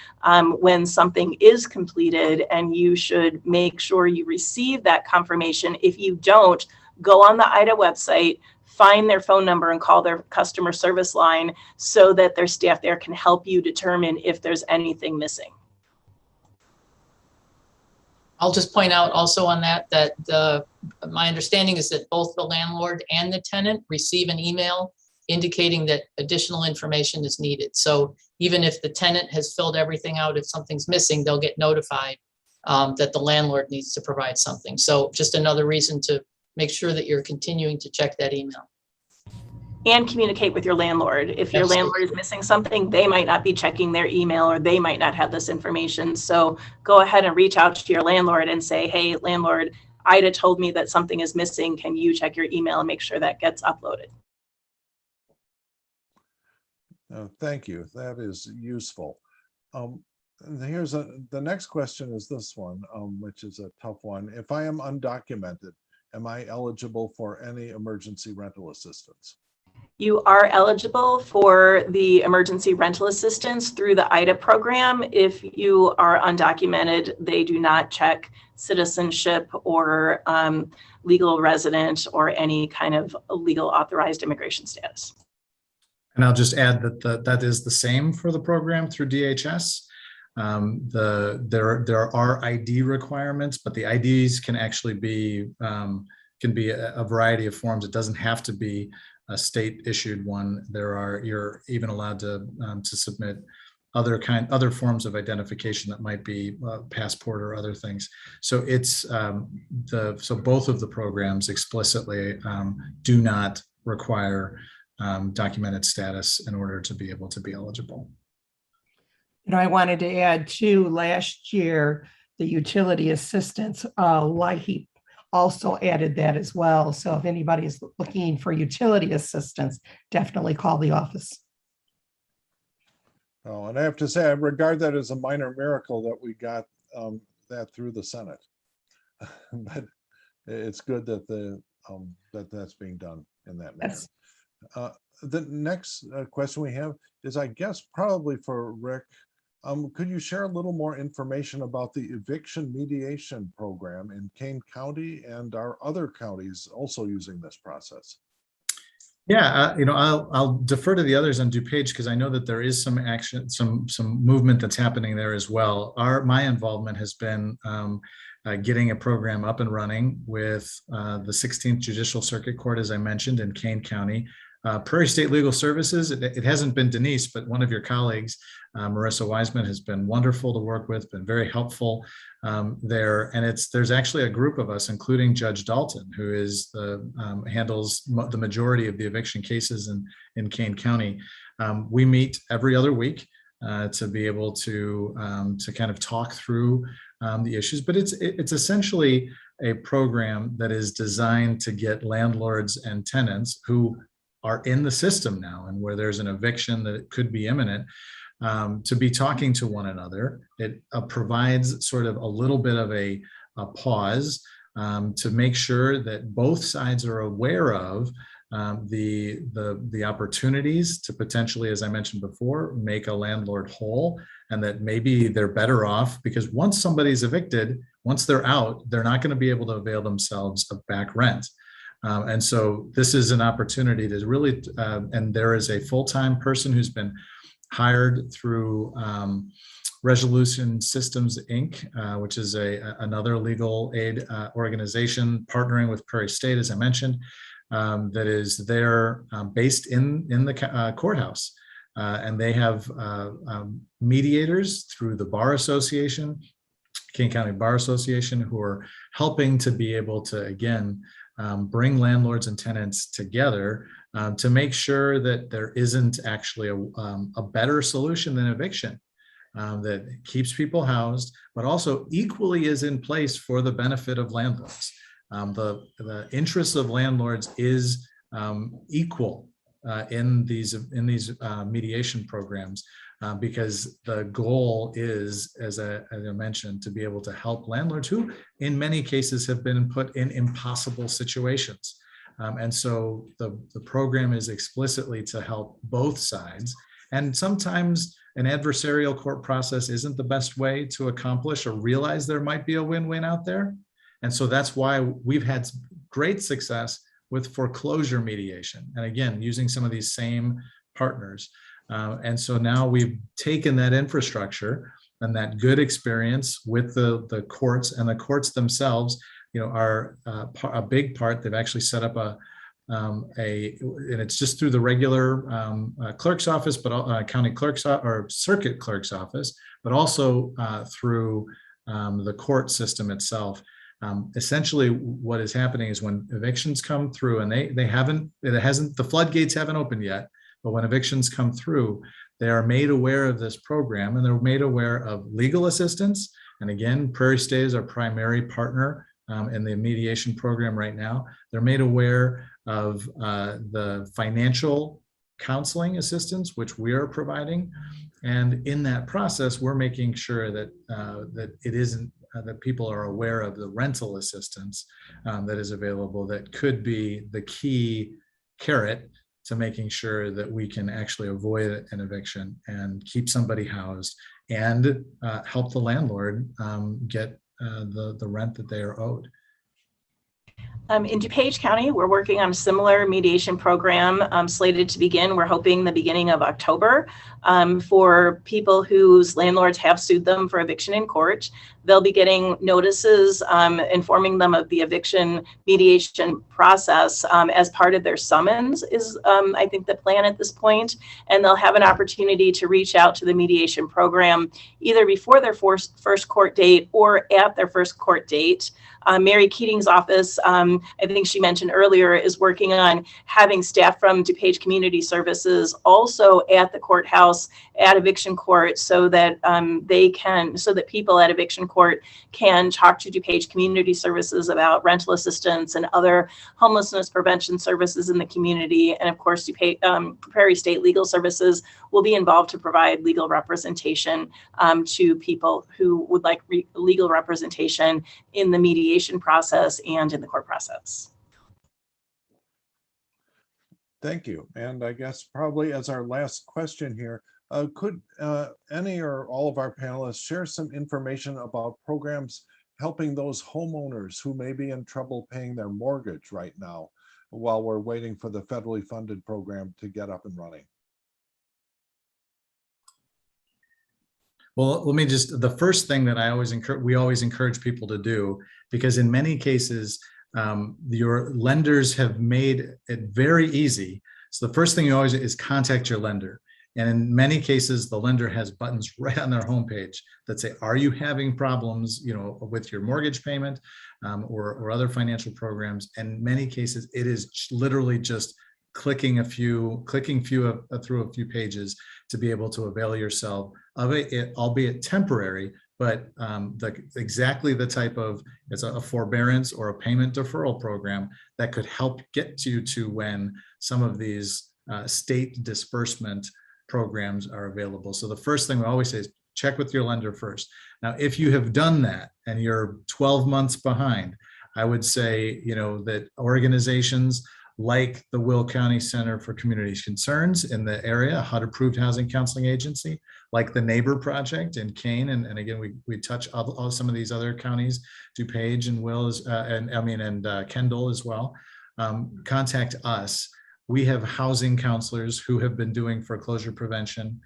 when something is completed, and you should make sure you receive that confirmation. If you don't, go on the IDA website, find their phone number and call their customer service line so that their staff there can help you determine if there's anything missing. I'll just point out also on that my understanding is that both the landlord and the tenant receive an email indicating that additional information is needed. So even if the tenant has filled everything out, if something's missing, they'll get notified that the landlord needs to provide something. So just another reason to make sure that you're continuing to check that email. And communicate with your landlord. If your landlord is missing something, they might not be checking their email, or they might not have this information. So go ahead and reach out to your landlord and say, hey, landlord, IDA told me that something is missing. Can you check your email and make sure that gets uploaded? Thank you. That is useful. The next question is this one, which is a tough one. If I am undocumented, am I eligible for any emergency rental assistance? You are eligible for the emergency rental assistance through the IDA program. If you are undocumented, they do not check citizenship or legal resident or any kind of legal authorized immigration status. And I'll just add that that is the same for the program through DHS. There are ID requirements, but the IDs can actually be a variety of forms. It doesn't have to be a state issued one. You're even allowed to submit other forms of identification that might be passport or other things. So it's so both of the programs explicitly do not require documented status in order to be able to be eligible. I wanted to add too, last year, the utility assistance, LIHEAP also added that as well. So if anybody is looking for utility assistance, definitely call the office. Oh, and I have to say, I regard that as a minor miracle that we got that through the Senate. But it's good that that's being done in that manner. Yes. The next question we have is, I guess, probably for Rick. Could you share a little more information about the eviction mediation program in Kane County and our other counties also using this process? Yeah, I'll defer to the others on DuPage because I know that there is some action, some movement that's happening there as well. My involvement has been getting a program up and running with the 16th Judicial Circuit Court, as I mentioned, in Kane County. Prairie State Legal Services, it hasn't been Denise, but one of your colleagues, Marissa Wiseman, has been wonderful to work with, been very helpful there. And there's actually a group of us, including Judge Dalton, who handles the majority of the eviction cases in Kane County. We meet every other week to be able to kind of talk through the issues, but it's essentially a program that is designed to get landlords and tenants who are in the system now and where there's an eviction that could be imminent, to be talking to one another. It provides sort of a little bit of a pause to make sure that both sides are aware of the opportunities to potentially, as I mentioned before, make a landlord whole, and that maybe they're better off because once somebody's evicted, once they're out, they're not going to be able to avail themselves of back rent. And so this is an opportunity to really, and there is a full-time person who's been hired through Resolution Systems, Inc., which is another legal aid organization partnering with Prairie State, as I mentioned, that is there based in the courthouse. And they have mediators through the Bar Association, Kane County Bar Association, who are helping to be able to, again, bring landlords and tenants together to make sure that there isn't actually a better solution than eviction that keeps people housed, but also equally is in place for the benefit of landlords. The interests of landlords is equal in these mediation programs because the goal is, as I mentioned, to be able to help landlords who in many cases have been put in impossible situations. And so the program is explicitly to help both sides. And sometimes an adversarial court process isn't the best way to accomplish or realize there might be a win-win out there. And so that's why we've had great success with foreclosure mediation. And again, using some of these same partners. And so now we've taken that infrastructure and that good experience with the courts, and the courts themselves, are a big part. They've actually set up and it's just through the regular clerk's office, but county clerk's or circuit clerk's office, but also through the court system itself. Essentially, what is happening is when evictions come through, and the floodgates haven't opened yet. But when evictions come through, they are made aware of this program, and they're made aware of legal assistance. And again, Prairie State is our primary partner in the mediation program right now. They're made aware of the financial counseling assistance, which we are providing. And in that process, we're making sure that that it isn't that people are aware of the rental assistance that is available. That could be the key carrot to making sure that we can actually avoid an eviction and keep somebody housed and help the landlord get the rent that they are owed. In DuPage County, we're working on a similar mediation program slated to begin. We're hoping the beginning of October for people whose landlords have sued them for eviction in court. They'll be getting notices informing them of the eviction mediation process as part of their summons is, I think, the plan at this point. And they'll have an opportunity to reach out to the mediation program either before their first court date or at their first court date. Mary Keating's office, I think she mentioned earlier, is working on having staff from DuPage Community Services also at the courthouse at eviction court so that people at eviction court can talk to DuPage Community Services about rental assistance and other homelessness prevention services in the community. And of course, Prairie State Legal Services will be involved to provide legal representation to people who would like legal representation in the mediation process and in the court process. Thank you. And I guess probably as our last question here, could any or all of our panelists share some information about programs helping those homeowners who may be in trouble paying their mortgage right now while we're waiting for the federally funded program to get up and running? Well, let me just, the first thing that we always encourage people to do, because in many cases, your lenders have made it very easy. So the first thing you always is contact your lender. And in many cases, the lender has buttons right on their homepage that say, are you having problems, with your mortgage payment or other financial programs? And in many cases, it is literally just clicking through a few pages to be able to avail yourself of it, albeit temporary, but exactly the type of, it's a forbearance or a payment deferral program that could help get you to when some of these state disbursement programs are available. So the first thing we always say is check with your lender first. Now, if you have done that and you're 12 months behind, I would say, that organizations like the Will County Center for Community Concerns in the area, HUD-approved housing counseling agency, like the Neighbor Project in Kane, and again, we touch all some of these other counties, DuPage and Will, and Kendall as well. Contact us. We have housing counselors who have been doing foreclosure prevention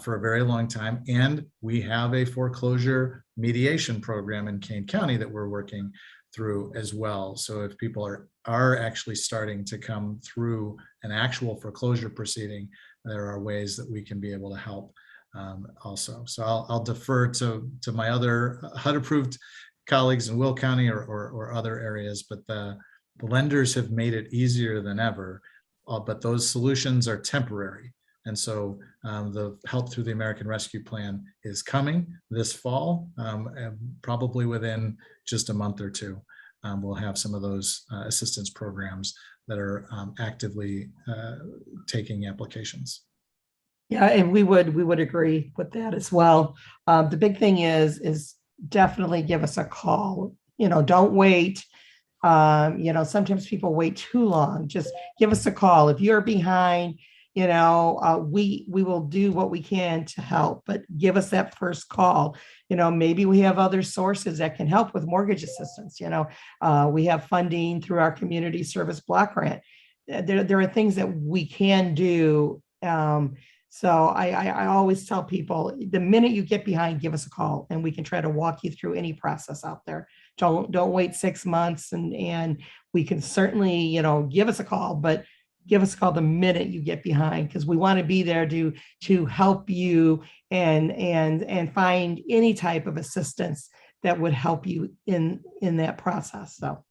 for a very long time, and we have a foreclosure mediation program in Kane County that we're working through as well. So if people are actually starting to come through an actual foreclosure proceeding, there are ways that we can be able to help also. So I'll defer to my other HUD-approved colleagues in Will County or other areas, but the lenders have made it easier than ever, but those solutions are temporary. And so the Help Through the American Rescue Plan is coming this fall, and probably within just a month or two. We'll have some of those assistance programs that are actively taking applications. Yeah, and we would agree with that as well. The big thing is definitely give us a call. Don't wait. Sometimes people wait too long. Just give us a call. If you're behind, we will do what we can to help, but give us that first call. Maybe we have other sources that can help with mortgage assistance. We have funding through our community service block grant. There are things that we can do. So I always tell people, the minute you get behind, give us a call and we can try to walk you through any process out there. Don't wait 6 months, and we can certainly, give us a call, but give us a call the minute you get behind, because we want to be there to help you and find any type of assistance that would help you in that process. So.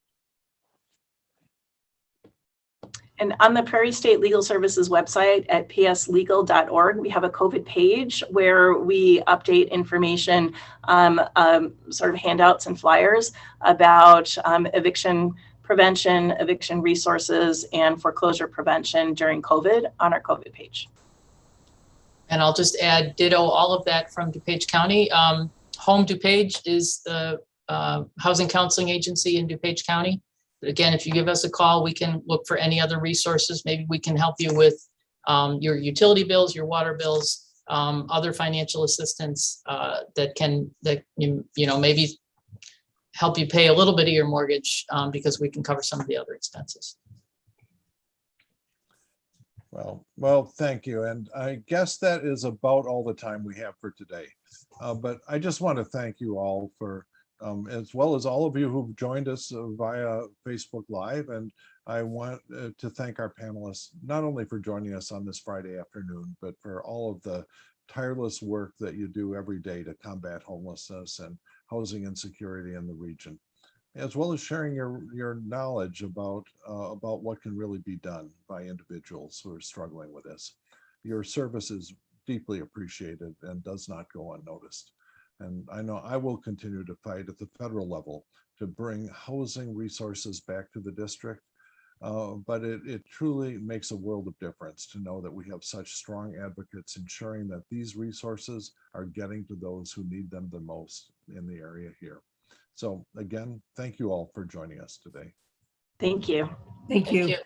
And on the Prairie State Legal Services website at pslegal.org, we have a COVID page where we update information, sort of handouts and flyers about eviction prevention, eviction resources, and foreclosure prevention during COVID on our COVID page. And I'll just add ditto all of that from DuPage County. Home DuPage is the housing counseling agency in DuPage County. Again, if you give us a call, we can look for any other resources. Maybe we can help you with your utility bills, your water bills, other financial assistance that maybe help you pay a little bit of your mortgage because we can cover some of the other expenses. Well, thank you. And I guess that is about all the time we have for today. But I just want to thank you all for, as well as all of you who've joined us via Facebook Live. And I want to thank our panelists, not only for joining us on this Friday afternoon, but for all of the tireless work that you do every day to combat homelessness and housing insecurity in the region, as well as sharing your knowledge about what can really be done by individuals who are struggling with this. Your service is deeply appreciated and does not go unnoticed. And I know I will continue to fight at the federal level to bring housing resources back to the district. But it truly makes a world of difference to know that we have such strong advocates ensuring that these resources are getting to those who need them the most in the area here. So again, thank you all for joining us today. Thank you. Thank you. Thank you.